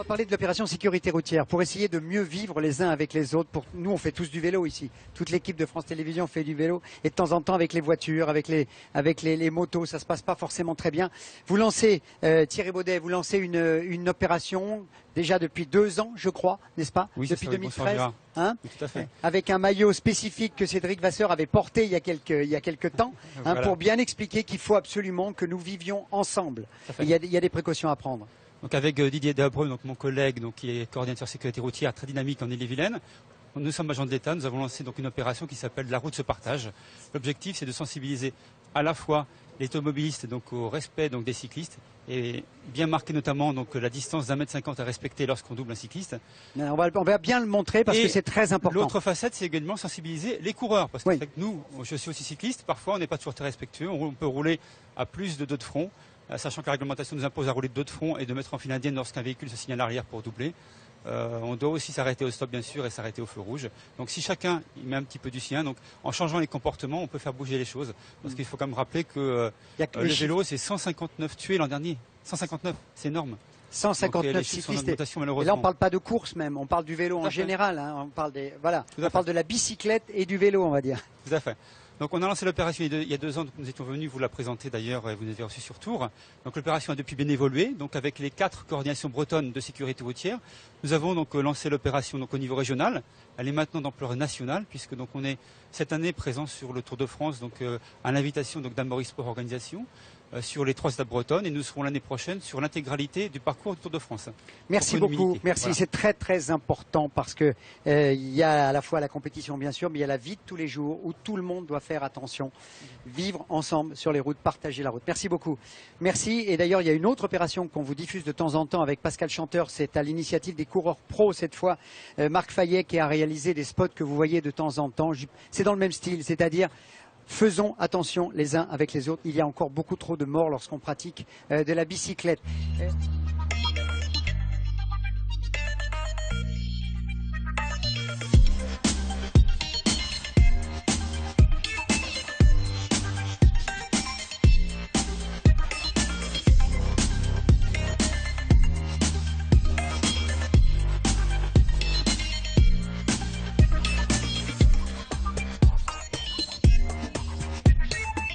va parler de l'opération sécurité routière pour essayer de mieux vivre les uns avec les autres. Nous, on fait tous du vélo ici. Toute l'équipe de France Télévisions fait du vélo et de temps en temps avec les voitures, avec les motos, ça se passe pas forcément très bien. Vous lancez, Thierry Baudet, vous lancez une opération déjà depuis 2 ans, je crois, n'est-ce pas? Oui, depuis ça, 2013, hein, oui, tout à fait. avec un maillot spécifique que Cédric Vasseur avait porté il y a quelques temps, hein, Voilà. pour bien expliquer qu'il faut absolument que nous vivions ensemble. Il y a des précautions à prendre. Donc avec Didier Dabreux, donc mon collègue, donc qui est coordinateur sécurité routière très dynamique en Ille-et-Vilaine, nous sommes agents de l'État. Nous avons lancé donc une opération qui s'appelle La route se partage. L'objectif, c'est de sensibiliser à la fois les automobilistes donc au respect donc des cyclistes et bien marquer notamment donc la distance d'1,50 m à respecter lorsqu'on double un cycliste. On va bien le montrer parce que c'est très important. L'autre facette, c'est également sensibiliser les coureurs parce que oui. nous, je suis aussi cycliste. Parfois, on n'est pas toujours très respectueux. On peut rouler à plus de 2 de front, sachant que la réglementation nous impose à rouler de 2 de front et de mettre en file indienne lorsqu'un véhicule se signale à l'arrière pour doubler. On doit aussi s'arrêter au stop bien sûr et s'arrêter au feu rouge. Donc si chacun y met un petit peu du sien, donc en changeant les comportements, on peut faire bouger les choses. Parce qu'il faut quand même rappeler que le vélo, c'est 159 tués l'an dernier. 159, c'est énorme. 159 cyclistes. Et là, on ne parle pas de course même, on parle du vélo en général. Hein. On parle de la bicyclette et du vélo, on va dire. Tout à fait. Donc on a lancé l'opération il y a 2 ans, donc nous étions venus vous la présenter d'ailleurs, et vous nous avez reçu sur Tours. Donc l'opération a depuis bien évolué, donc avec les 4 coordinations bretonnes de sécurité routière. Nous avons donc lancé l'opération donc au niveau régional. Elle est maintenant d'ampleur nationale, puisque donc on est cette année présent sur le Tour de France, donc à l'invitation d'Amaury Sport Organisation, sur les 3 étapes bretonnes, et nous serons l'année prochaine sur l'intégralité du parcours du Tour de France. Merci beaucoup, merci, voilà. C'est très très important parce que il y a à la fois la compétition bien sûr, mais il y a la vie de tous les jours où tout le monde doit faire attention, vivre ensemble sur les routes, partager la route. Merci beaucoup. Merci, et d'ailleurs il y a une autre opération qu'on vous diffuse de temps en temps avec Pascal Chanteur, c'est à l'initiative des coureurs pro cette fois, Marc Fayet qui a réalisé des spots que vous voyez de temps en temps. C'est dans le même style, c'est-à-dire faisons attention les uns avec les autres. Il y a encore beaucoup trop de morts lorsqu'on pratique de la bicyclette.